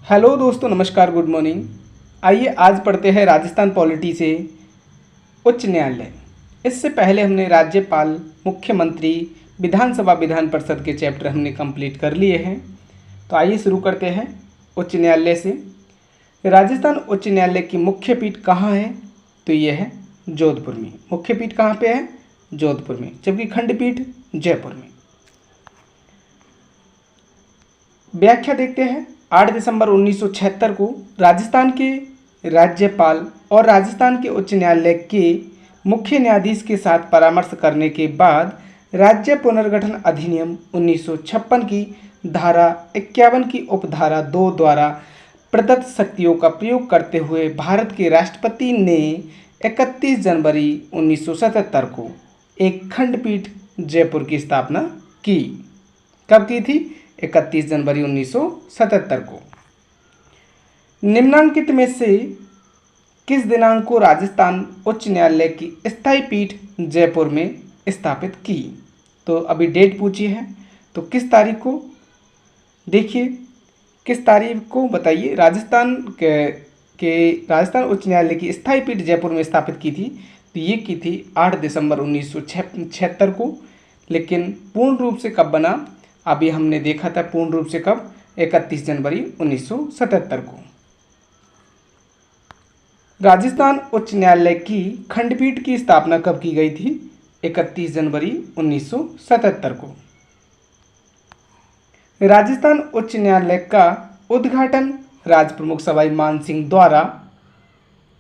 Hello दोस्तों, नमस्कार, good morning. आइए आज पढ़ते हैं राजस्थान पॉलिटी से उच्च न्यायालय। इससे पहले हमने राज्यपाल, मुख्यमंत्री, विधानसभा, विधान परिषद के चैप्टर हमने कंप्लीट कर लिए हैं। तो आइए शुरू करते हैं उच्च न्यायालय से। राजस्थान उच्च न्यायालय की मुख्य पीठ कहाँ है? तो ये है जोधपुर में। मुख्य पीठ कहाँ पे है? जोधपुर में। जबकि खंडपीठ जयपुर में। व्याख्या देखते हैं। 8 दिसंबर 1976 को राजस्थान के राज्यपाल और राजस्थान के उच्च न्यायालय के मुख्य न्यायाधीश के साथ परामर्श करने के बाद राज्य पुनर्गठन अधिनियम 1956 की धारा 51 की उपधारा 2 द्वारा प्रदत्त शक्तियों का प्रयोग करते हुए भारत के राष्ट्रपति ने 31 जनवरी 1977 को एक खंडपीठ जयपुर की स्थापना की। कब की थी? 31 जनवरी 1977 को। निम्नांकित में से किस दिनांक को राजस्थान उच्च न्यायालय की स्थायी पीठ जयपुर में स्थापित की? तो अभी डेट पूछी है, तो किस तारीख को? देखिए, किस तारीख को बताइए। राजस्थान उच्च न्यायालय की स्थायी पीठ जयपुर में स्थापित की थी, तो ये की थी 8 दिसंबर 1976 को। लेकिन पूर्ण रूप से कब बना? अभी हमने देखा था पूर्ण रूप से कब? 31 जनवरी 1977 को। राजस्थान उच्च न्यायालय की खंडपीठ की स्थापना कब की गई थी? 31 जनवरी 1977 को। राजस्थान उच्च न्यायालय का उद्घाटन राजप्रमुख सवाई मानसिंह द्वारा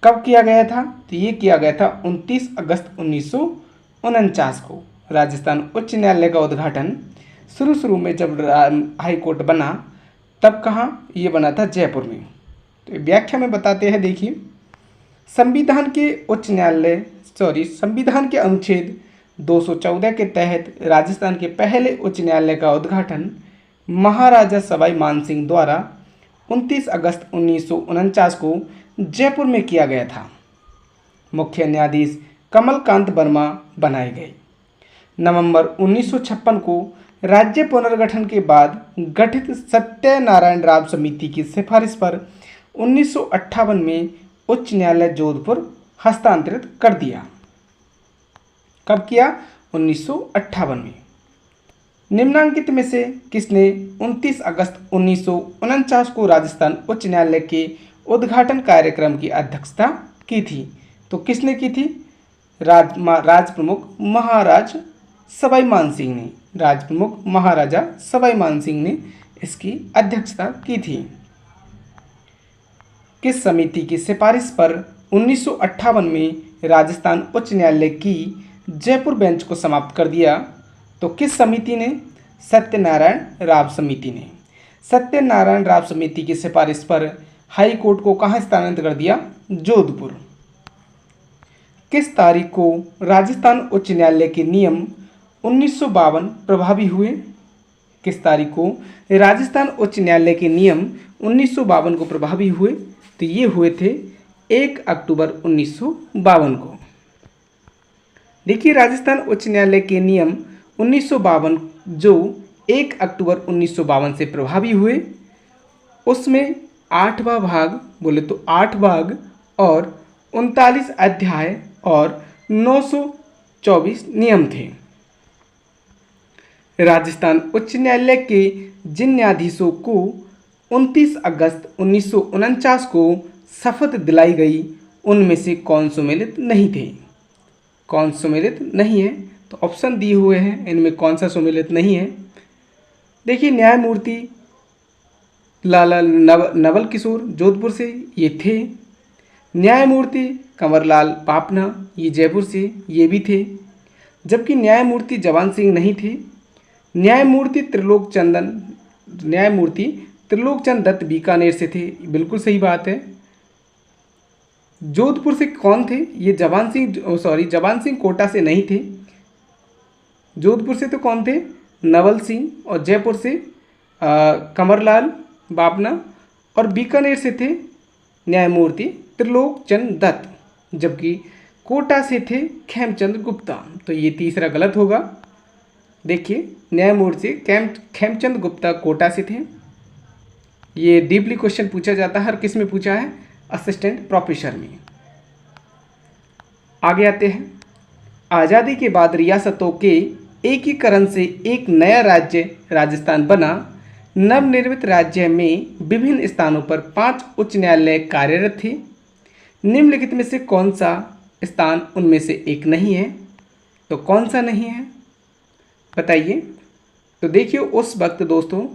कब किया गया था? तो ये किया गया था 29 अगस्त 1949 को। राजस्थान उच्च न्यायालय का उद्घाटन शुरू में जब हाई कोर्ट बना तब कहाँ? ये बना था जयपुर में। तो व्याख्या में बताते हैं। देखिए, संविधान के अनुच्छेद 214 के तहत राजस्थान के पहले उच्च न्यायालय का उद्घाटन महाराजा सवाई मानसिंह द्वारा 29 अगस्त 1949 को जयपुर में किया गया था। मुख्य न्यायाधीश कमलकांत वर्मा बनाए गए। नवंबर 1956 को राज्य पुनर्गठन के बाद गठित सत्यनारायण राव समिति की सिफारिश पर 1958 में उच्च न्यायालय जोधपुर हस्तांतरित कर दिया। कब किया? 1958 में। निम्नांकित में से किसने 29 अगस्त 1949 को राजस्थान उच्च न्यायालय के उद्घाटन कार्यक्रम की अध्यक्षता की थी? तो किसने की थी? राजप्रमुख महाराज सवाई मानसिंह ने। राजप्रमुख महाराजा सवाई मानसिंह ने इसकी अध्यक्षता की थी। किस समिति की सिफारिश पर 1958 में राजस्थान उच्च न्यायालय की जयपुर बेंच को समाप्त कर दिया? तो किस समिति ने? सत्यनारायण राव समिति ने। सत्यनारायण राव समिति की सिफारिश पर हाई कोर्ट को कहाँ स्थानांतरित कर दिया? जोधपुर। किस तारीख को राजस्थान उच्च न्यायालय के नियम 1952 प्रभावी हुए? किस तारीख को राजस्थान उच्च न्यायालय के नियम 1952 को प्रभावी हुए? तो ये हुए थे 1 अक्टूबर 1952 को। देखिए, राजस्थान उच्च न्यायालय के नियम 1952 जो 1 अक्टूबर 1952 से प्रभावी हुए, उसमें 8वां भाग बोले तो 8 भाग और 39 अध्याय और 924 नियम थे। राजस्थान उच्च न्यायालय के जिन न्यायाधीशों को 29 अगस्त 1949 को शपथ दिलाई गई, उनमें से कौन सम्मिलित नहीं थे? कौन सम्मिलित नहीं है? तो ऑप्शन दिए हुए हैं, इनमें कौन सा सम्मिलित नहीं है? देखिए, न्यायमूर्ति लाला नवल किशोर जोधपुर से ये थे। न्यायमूर्ति कंवरलाल पापना ये जयपुर से ये भी थे। जबकि न्यायमूर्ति जवान सिंह नहीं थे। न्यायमूर्ति त्रिलोक चंद दत्त बीकानेर से थे। बिल्कुल सही बात है। जोधपुर से कौन थे? ये जवान सिंह कोटा से नहीं थे। जोधपुर से तो कौन थे? नवल सिंह। और जयपुर से कंवरलाल बापना और बीकानेर से थे न्यायमूर्ति त्रिलोक चंद दत्त। जबकि कोटा से थे खेमचंद गुप्ता। तो ये तीसरा गलत होगा। देखिए, न्यायमूर्ति खेमचंद गुप्ता कोटा से थे। ये डीपली क्वेश्चन पूछा जाता है। हर किस में पूछा है? असिस्टेंट प्रोफेसर में। आगे आते हैं। आज़ादी के बाद रियासतों के एकीकरण से एक नया राज्य राजस्थान बना। नवनिर्मित राज्य में विभिन्न स्थानों पर 5 उच्च न्यायालय कार्यरत थे। निम्नलिखित में से कौन सा स्थान उनमें से एक नहीं है? तो कौन सा नहीं है बताइए। तो देखिए, उस वक्त दोस्तों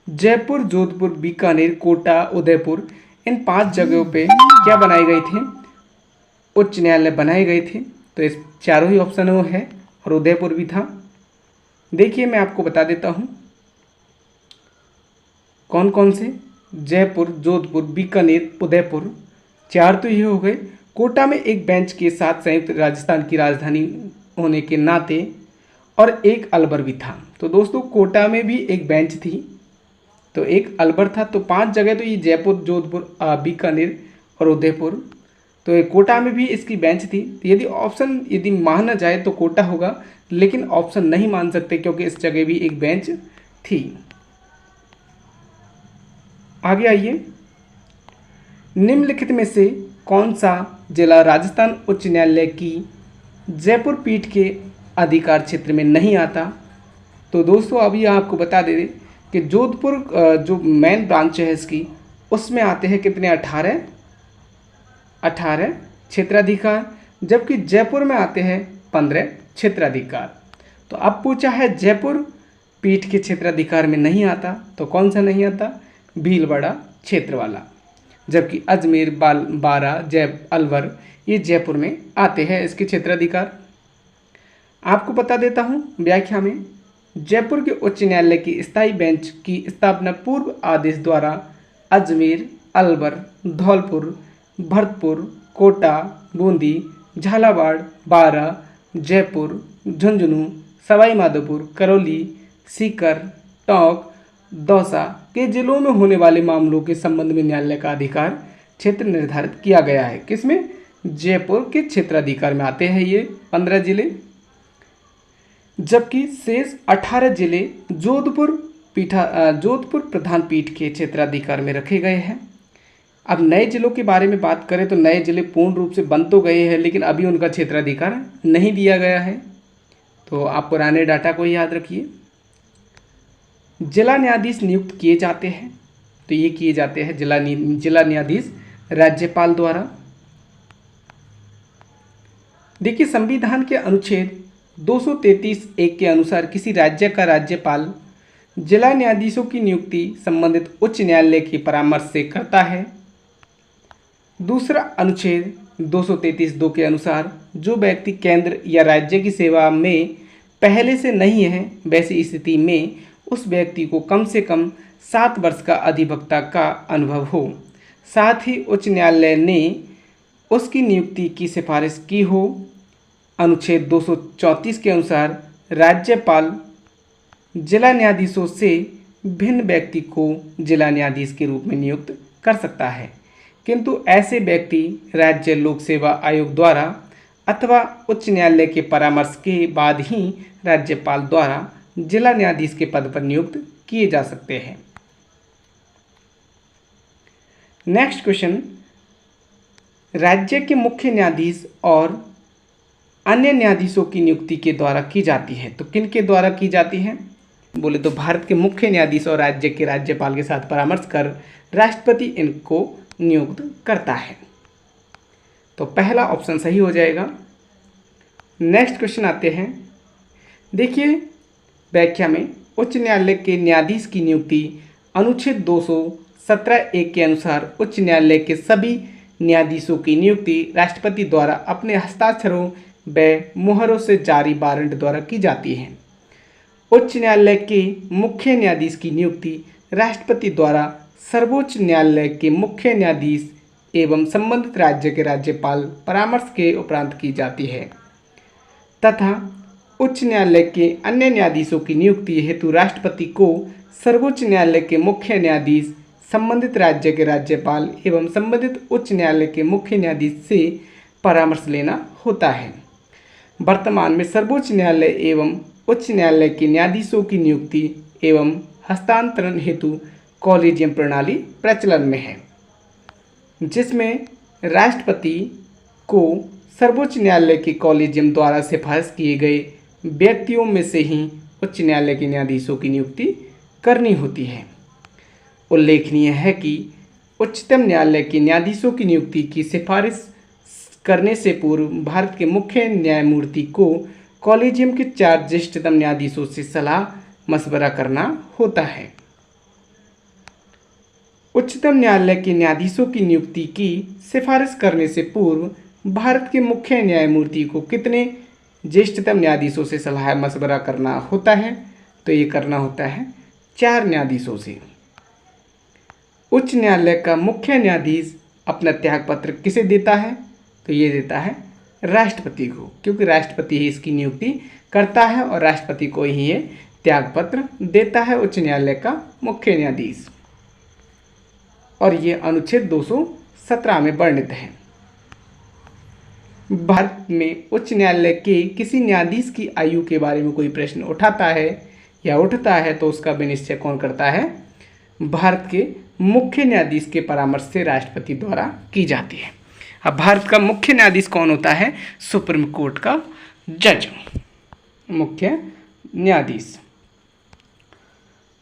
जयपुर, जोधपुर, बीकानेर, कोटा, उदयपुर, इन 5 जगहों पे क्या बनाए गए थे? उच्च न्यायालय बनाए गए थे। तो इस चारों ही ऑप्शन में है, और उदयपुर भी था। देखिए, मैं आपको बता देता हूँ कौन कौन से। जयपुर, जोधपुर, बीकानेर, उदयपुर, 4 तो ये हो गए। कोटा में एक बेंच के साथ संयुक्त राजस्थान की राजधानी होने के नाते, और एक अलवर भी था। तो दोस्तों कोटा में भी एक बेंच थी, तो एक अलवर था। तो 5 जगह तो ये जयपुर, जोधपुर, बीकानेर और उदयपुर। तो ये कोटा में भी इसकी बेंच थी। तो यदि माना जाए तो कोटा होगा, लेकिन ऑप्शन नहीं मान सकते क्योंकि इस जगह भी एक बेंच थी। आगे आइए। निम्नलिखित में से कौन सा जिला राजस्थान उच्च न्यायालय की जयपुर पीठ के अधिकार क्षेत्र में नहीं आता? तो दोस्तों अभी आपको बता दे दें कि जोधपुर जो मेन ब्रांच है इसकी, उसमें आते हैं कितने? 18 क्षेत्राधिकार, जबकि जयपुर में आते हैं 15 क्षेत्राधिकार। तो अब पूछा है जयपुर पीठ के क्षेत्राधिकार में नहीं आता, तो कौन सा नहीं आता? भीलवाड़ा क्षेत्र वाला। जबकि अजमेर, बारा, अलवर ये जयपुर में आते हैं इसके क्षेत्राधिकार। आपको बता देता हूँ व्याख्या में, जयपुर के उच्च न्यायालय की स्थायी बेंच की स्थापना पूर्व आदेश द्वारा अजमेर, अलवर, धौलपुर, भरतपुर, कोटा, बूंदी, झालावाड़, बारा, जयपुर, झुंझुनू, सवाई माधोपुर, करौली, सीकर, टोंक, दौसा के जिलों में होने वाले मामलों के संबंध में न्यायालय का अधिकार क्षेत्र निर्धारित किया गया है। किसमें? जयपुर के क्षेत्राधिकार में आते हैं ये 15 जिले, जबकि शेष 18 जिले जोधपुर प्रधान पीठ के क्षेत्राधिकार में रखे गए हैं। अब नए जिलों के बारे में बात करें तो नए जिले पूर्ण रूप से बन तो गए हैं, लेकिन अभी उनका क्षेत्राधिकार नहीं दिया गया है। तो आप पुराने डाटा को याद रखिए। जिला न्यायाधीश नियुक्त किए जाते हैं, तो ये किए जाते हैं जिला न्यायाधीश राज्यपाल द्वारा। देखिए, संविधान के अनुच्छेद 233(1) के अनुसार किसी राज्य का राज्यपाल जिला न्यायाधीशों की नियुक्ति संबंधित उच्च न्यायालय के परामर्श से करता है। दूसरा अनुच्छेद 233(2) के अनुसार जो व्यक्ति केंद्र या राज्य की सेवा में पहले से नहीं है, वैसी स्थिति में उस व्यक्ति को कम से कम 7 वर्ष का अधिवक्ता का अनुभव हो, साथ ही उच्च न्यायालय ने उसकी नियुक्ति की सिफारिश की हो। अनुच्छेद 234 के अनुसार राज्यपाल जिला न्यायाधीशों से भिन्न व्यक्ति को जिला न्यायाधीश के रूप में नियुक्त कर सकता है, किंतु ऐसे व्यक्ति राज्य लोक सेवा आयोग द्वारा अथवा उच्च न्यायालय के परामर्श के बाद ही राज्यपाल द्वारा जिला न्यायाधीश के पद पर नियुक्त किए जा सकते हैं। नेक्स्ट क्वेश्चन, राज्य के मुख्य न्यायाधीश और अन्य न्यायाधीशों की नियुक्ति के द्वारा की जाती है। तो किन के द्वारा की जाती है? बोले तो भारत के मुख्य न्यायाधीश और राज्य के राज्यपाल के साथ परामर्श कर राष्ट्रपति इनको नियुक्त करता है। तो पहला ऑप्शन सही हो जाएगा। नेक्स्ट क्वेश्चन आते हैं। देखिए, व्याख्या में उच्च न्यायालय के न्यायाधीश की नियुक्ति अनुच्छेद 217(1) के अनुसार उच्च न्यायालय के सभी न्यायाधीशों की नियुक्ति राष्ट्रपति द्वारा अपने हस्ताक्षरों व मुहरों से जारी वारंट द्वारा की जाती है। उच्च न्यायालय के मुख्य न्यायाधीश की नियुक्ति राष्ट्रपति द्वारा सर्वोच्च न्यायालय के मुख्य न्यायाधीश एवं संबंधित राज्य के राज्यपाल परामर्श के उपरांत की जाती है, तथा उच्च न्यायालय के अन्य न्यायाधीशों की नियुक्ति हेतु राष्ट्रपति को सर्वोच्च न्यायालय के मुख्य न्यायाधीश, संबंधित राज्य के राज्यपाल एवं संबंधित उच्च न्यायालय के मुख्य न्यायाधीश से परामर्श लेना होता है। वर्तमान में सर्वोच्च न्यायालय एवं उच्च न्यायालय के न्यायाधीशों की नियुक्ति एवं हस्तांतरण हेतु कॉलेजियम प्रणाली प्रचलन में है, जिसमें राष्ट्रपति को सर्वोच्च न्यायालय के कॉलेजियम द्वारा सिफारिश किए गए व्यक्तियों में से ही उच्च न्यायालय के न्यायाधीशों की नियुक्ति करनी होती है। उल्लेखनीय है कि उच्चतम न्यायालय के न्यायाधीशों की नियुक्ति की सिफारिश करने से पूर्व भारत के मुख्य न्यायमूर्ति को कॉलेजियम के 4 ज्येष्ठतम न्यायाधीशों से सलाह मशवरा करना होता है। उच्चतम न्यायालय के न्यायाधीशों की नियुक्ति की सिफारिश करने से पूर्व भारत के मुख्य न्यायमूर्ति को कितने ज्येष्ठतम न्यायाधीशों से सलाह मशवरा करना होता है? तो ये करना होता है 4 न्यायाधीशों से। उच्च न्यायालय का मुख्य न्यायाधीश अपना त्यागपत्र किसे देता है? तो ये देता है राष्ट्रपति को, क्योंकि राष्ट्रपति ही इसकी नियुक्ति करता है और राष्ट्रपति को ही ये त्यागपत्र देता है उच्च न्यायालय का मुख्य न्यायाधीश। और ये अनुच्छेद 217 में वर्णित है। भारत में उच्च न्यायालय के किसी न्यायाधीश की आयु के बारे में कोई प्रश्न उठाता है या उठता है तो उसका विनिश्चय कौन करता है? भारत के मुख्य न्यायाधीश के परामर्श से राष्ट्रपति द्वारा की जाती है। अब भारत का मुख्य न्यायाधीश कौन होता है? सुप्रीम कोर्ट का जज, मुख्य न्यायाधीश।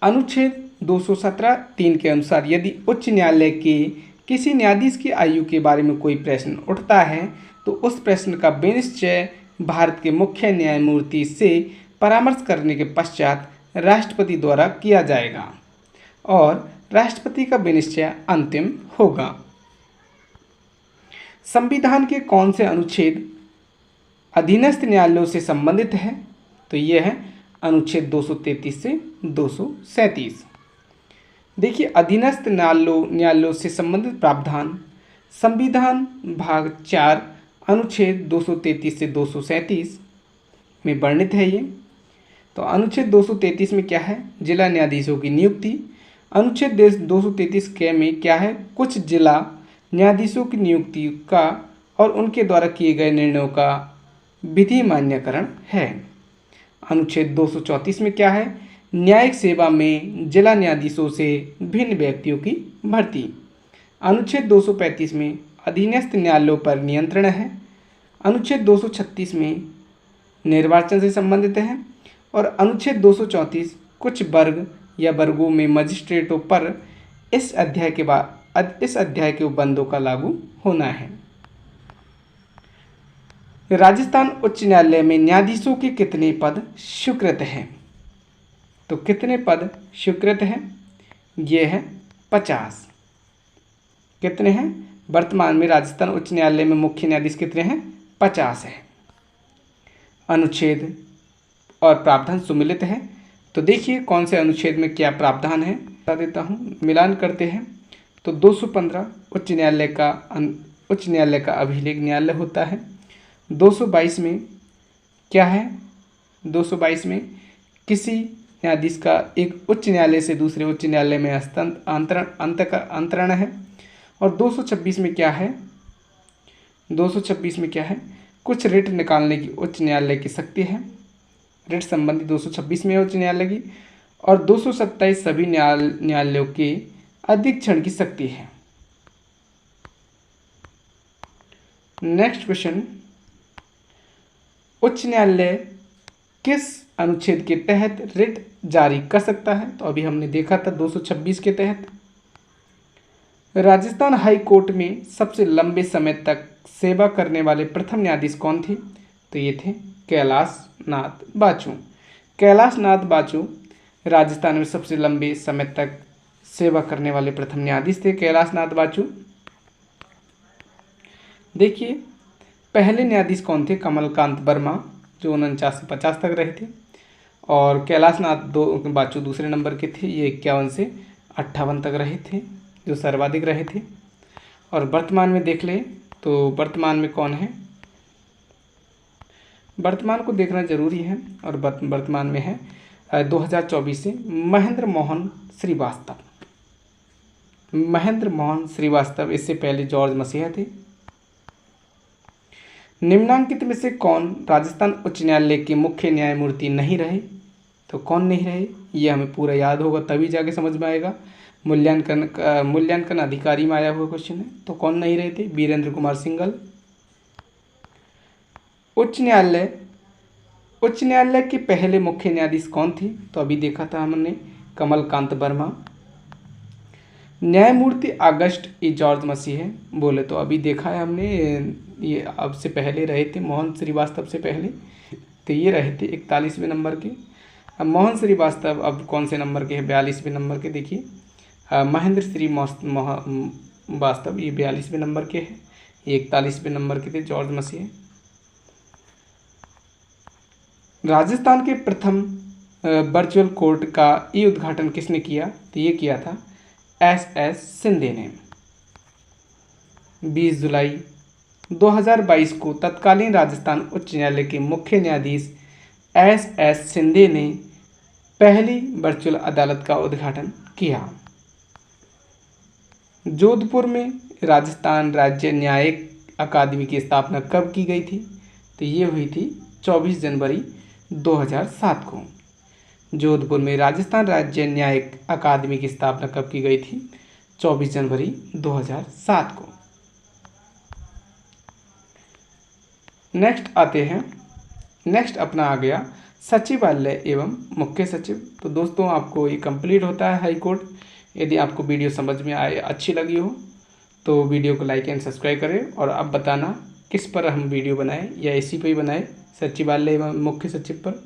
अनुच्छेद 217(3) के अनुसार यदि उच्च न्यायालय के किसी न्यायाधीश की आयु के बारे में कोई प्रश्न उठता है तो उस प्रश्न का विनिश्चय भारत के मुख्य न्यायमूर्ति से परामर्श करने के पश्चात राष्ट्रपति द्वारा किया जाएगा और राष्ट्रपति का विनिश्चय अंतिम होगा। संविधान के कौन से अनुच्छेद अधीनस्थ न्यायालयों से संबंधित है? तो ये है अनुच्छेद 233 से 237। देखिए, अधीनस्थ न्यायालयों से संबंधित प्रावधान संविधान भाग 4 अनुच्छेद 233 से 237 में वर्णित है। ये तो अनुच्छेद 233 में क्या है? जिला न्यायाधीशों की नियुक्ति। अनुच्छेद 233 के में क्या है? कुछ जिला न्यायाधीशों की नियुक्ति का और उनके द्वारा किए गए निर्णयों का विधि मान्यकरण है। अनुच्छेद 234 में क्या है? न्यायिक सेवा में जिला न्यायाधीशों से भिन्न व्यक्तियों की भर्ती। अनुच्छेद 235 में अधीनस्थ न्यायालयों पर नियंत्रण है। अनुच्छेद 236 में निर्वाचन से संबंधित है और अनुच्छेद 234 कुछ वर्ग या वर्गों में मजिस्ट्रेटों पर इस अध्याय के उपबंधों का लागू होना है। राजस्थान उच्च न्यायालय में न्यायाधीशों के कितने पद स्वीकृत हैं? तो कितने पद स्वीकृत हैं? ये है 50। कितने हैं? वर्तमान में राजस्थान उच्च न्यायालय में मुख्य न्यायाधीश कितने हैं? 50 है। अनुच्छेद और प्रावधान सुमिलित है। तो देखिए कौन से अनुच्छेद में क्या प्रावधान है, बता देता हूँ। मिलान करते हैं तो 215 उच्च न्यायालय का अभिलेख न्यायालय होता है। 222 में क्या है? 222 में किसी न्यायाधीश का एक उच्च न्यायालय से दूसरे उच्च न्यायालय में अंतरण है। और 226 में क्या है? 226 में क्या है? कुछ रिट निकालने की उच्च न्यायालय की शक्ति है। रिट संबंधी 226 में उच्च न्यायालय की। और 227 सभी न्यायालयों के अधीक्षण की शक्ति है। नेक्स्ट क्वेश्चन, उच्च न्यायालय किस अनुच्छेद के तहत रिट जारी कर सकता है? तो अभी हमने देखा था 226 के तहत। राजस्थान हाई कोर्ट में सबसे लंबे समय तक सेवा करने वाले प्रथम न्यायाधीश कौन थे? तो ये थे कैलाश नाथ बाचू। कैलाश नाथ बाचू राजस्थान में सबसे लंबे समय तक सेवा करने वाले प्रथम न्यायाधीश थे, कैलाश नाथ बाचू। देखिए पहले न्यायाधीश कौन थे? कमलकांत वर्मा, जो 49 से 50 तक रहे थे। और कैलाश नाथ बाचू दूसरे नंबर के थे, ये 51 से 58 तक रहे थे, जो सर्वाधिक रहे थे। और वर्तमान में देख ले तो वर्तमान में कौन है? वर्तमान को देखना जरूरी है। और वर्तमान में है 2024 से महेंद्र मोहन श्रीवास्तव। महेंद्र मोहन श्रीवास्तव, इससे पहले जॉर्ज मसीहा थे। निम्नांकित में से कौन राजस्थान उच्च न्यायालय के मुख्य न्यायमूर्ति नहीं रहे? तो कौन नहीं रहे? ये हमें पूरा याद होगा तभी जाके समझ में आएगा। मूल्यांकन अधिकारी में आया हुआ क्वेश्चन है। तो कौन नहीं रहे थे? वीरेंद्र कुमार सिंघल। उच्च न्यायालय के पहले मुख्य न्यायाधीश कौन थे? तो अभी देखा था हमने, कमलकांत वर्मा। न्यायमूर्ति अगस्ट ई जॉर्ज मसीह है बोले तो अभी देखा है हमने, ये अब से पहले रहे थे मोहन श्रीवास्तव से पहले, तो ये रहे थे 41वें नंबर के। अब मोहन श्रीवास्तव अब कौन से नंबर के हैं? 42वें नंबर के। देखिए महेंद्र श्रीवास्तव ये 42वें नंबर के हैं, ये 41वें नंबर के थे जॉर्ज मसीह। राजस्थान के प्रथम वर्चुअल कोर्ट का ये उद्घाटन किसने किया? तो ये किया था एस शिंदे ने। 20 जुलाई 2022 को तत्कालीन राजस्थान उच्च न्यायालय के मुख्य न्यायाधीश एस शिंदे ने पहली वर्चुअल अदालत का उद्घाटन किया। जोधपुर में राजस्थान राज्य न्यायिक अकादमी की स्थापना कब की गई थी? तो ये हुई थी 24 जनवरी 2007 को। जोधपुर में राजस्थान राज्य न्यायिक अकादमी की स्थापना कब की गई थी? 24 जनवरी 2007 को। नेक्स्ट आते हैं, नेक्स्ट अपना आ गया सचिवालय एवं मुख्य सचिव। तो दोस्तों आपको ये कंप्लीट होता है हाई कोर्ट। यदि आपको वीडियो समझ में आए, अच्छी लगी हो तो वीडियो को लाइक एंड सब्सक्राइब करें और अब बताना किस पर हम वीडियो बनाएं या इसी पर ही बनाएं, सचिवालय एवं मुख्य सचिव पर।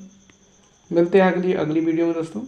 मिलते हैं अगली वीडियो में दोस्तों।